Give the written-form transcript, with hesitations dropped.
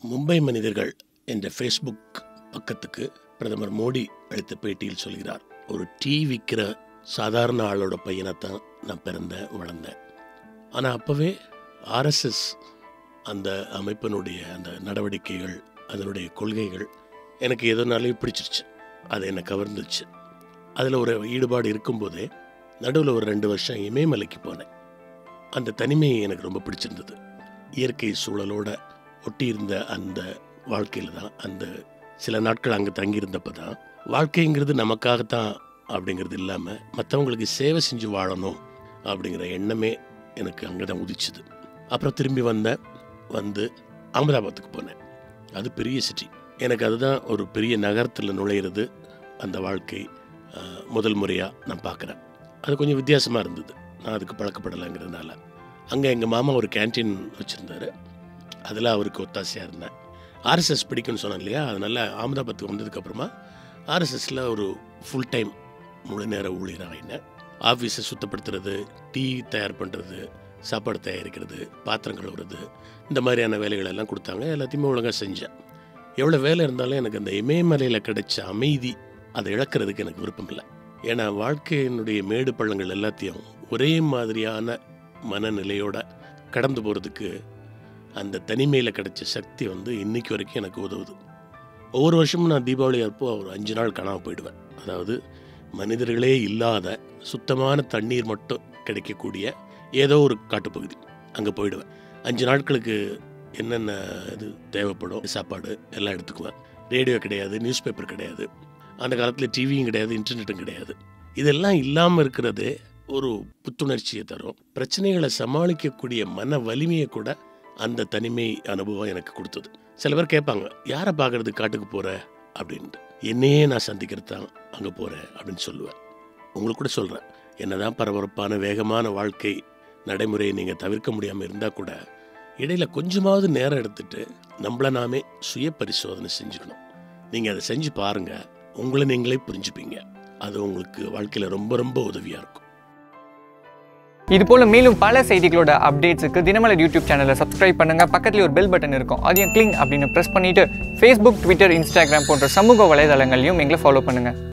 மும்பை மனிதர்கள் என்ற ஃபேஸ்புக் பக்கத்துக்கு பிரதமர் மோடி அளித்த பேட்டியில் சொல்கிறார், ஒரு டீ விற்கிற சாதாரண ஆளோட பையனைத்தான் நான் வளர்ந்தேன். ஆனால் அப்போவே ஆர்எஸ்எஸ் அந்த அமைப்பினுடைய அந்த நடவடிக்கைகள், அதனுடைய கொள்கைகள் எனக்கு எதனாலையும் பிடிச்சிருச்சு. அது என்னை கவர்ந்துச்சு. அதில் ஒரு ஈடுபாடு இருக்கும்போதே நடுவில் ஒரு 2 வருஷம் இமயமலைக்கு போனேன். அந்த தனிமை எனக்கு ரொம்ப பிடிச்சிருந்தது. இயற்கை சூழலோடு ஒட்டியிருந்த அந்த வாழ்க்கையில் தான், அந்த சில நாட்கள் அங்கே தங்கியிருந்தப்போ தான் வாழ்க்கைங்கிறது நமக்காகத்தான் அப்படிங்கிறது இல்லாமல் மற்றவங்களுக்கு சேவை செஞ்சு வாழணும் அப்படிங்கிற எண்ணமே எனக்கு அங்கே தான் உதிச்சுது. அப்புறம் திரும்பி வந்து அகமதாபாத்துக்கு போனேன். அது பெரிய சிட்டி. எனக்கு அதுதான் ஒரு பெரிய நகரத்தில் நுழையிறது அந்த வாழ்க்கை முதல் முறையாக நான் பார்க்குறேன். அது கொஞ்சம் வித்தியாசமாக இருந்தது. நான் அதுக்கு பழக்கப்படலைங்கிறதுனால அங்கே எங்கள் மாமா ஒரு கேன்டீன் வச்சுருந்தார். அதில் அவருக்கு ஒத்தாசையாக இருந்தேன். ஆர்எஸ்எஸ் பிடிக்கும்னு சொன்னேன் இல்லையா, அதனால் அகமதாபாத்துக்கு வந்ததுக்கப்புறமா ஆர்எஸ்எஸில் ஒரு ஃபுல் டைம் முழு நேர ஊழியராக ஆகினேன். ஆஃபீஸை சுத்தப்படுத்துறது, டீ தயார் பண்ணுறது, சாப்பாடு தயாரிக்கிறது, பாத்திரம் கழுவுறது, இந்த மாதிரியான வேலைகள் எல்லாம் கொடுத்தாங்க. எல்லாத்தையுமே ஒழுங்காக செஞ்சேன். எவ்வளோ வேலை இருந்தாலும் எனக்கு அந்த இமயமலையில் கிடைச்ச அமைதி அதை இழக்கிறதுக்கு எனக்கு விருப்பம் இல்லை. ஏன்னா வாழ்க்கையினுடைய மேடு பள்ளங்கள் எல்லாத்தையும் ஒரே மாதிரியான மனநிலையோடு கடந்து போகிறதுக்கு அந்த தனிமையில் கிடைச்ச சக்தி இன்னைக்கு வரைக்கும் எனக்கு உதவுது. ஒவ்வொரு வருஷமும் நான் தீபாவளி அப்போ ஒரு 5 நாள் காணாமல் போயிடுவேன். அதாவது மனிதர்களே இல்லாத சுத்தமான தண்ணீர் மட்டும் கிடைக்கக்கூடிய ஏதோ ஒரு காட்டுப்பகுதி, அங்கே போயிடுவேன். 5 நாட்களுக்கு என்னென்ன இது தேவைப்படும், சாப்பாடு எல்லாம் எடுத்துக்குவேன். ரேடியோ கிடையாது, நியூஸ் பேப்பர் கிடையாது, அந்த காலத்தில் டிவியும் கிடையாது, இன்டர்நெட்டும் கிடையாது. இதெல்லாம் இல்லாமல் இருக்கிறது ஒரு புத்துணர்ச்சியை தரும். பிரச்சனைகளை சமாளிக்கக்கூடிய மன வலிமையை கூட அந்த தனிமை அனுபவம் எனக்கு கொடுத்தது. சில பேர் கேட்பாங்க, யாரை பார்க்கறது காட்டுக்கு போகிற அப்படின்ட்டு. என்னையே நான் சந்திக்கிறது தான் அங்கே போகிறேன் அப்படின்னு சொல்லுவேன். உங்களுக்கு கூட சொல்கிறேன், என்னதான் பரபரப்பான வேகமான வாழ்க்கை நடைமுறையை நீங்கள் தவிர்க்க முடியாமல் இருந்தால் கூட இடையில கொஞ்சமாவது நேரம் எடுத்துட்டு நம்மளை நாமே சுய பரிசோதனை செஞ்சுக்கணும். நீங்கள் அதை செஞ்சு பாருங்கள், உங்களை நீங்களே புரிஞ்சுப்பீங்க. அது உங்களுக்கு வாழ்க்கையில் ரொம்ப ரொம்ப உதவியாக இருக்கும். இதுபோல் மேலும் பல செய்திகளோட அப்டேட்ஸுக்கு தினமலர் யூடியூப் சேனலை சப்ஸ்கிரைப் பண்ணுங்கள். பக்கத்தில் ஒரு பெல் பட்டன் இருக்கும், அதையும் கிளிக் அப்படின்னு ப்ரெஸ் பண்ணிவிட்டு ஃபேஸ்புக், ட்விட்டர், இன்ஸ்டாகிராம் போன்ற சமூக வலைதளங்களையும் எங்களை ஃபாலோ பண்ணுங்கள்.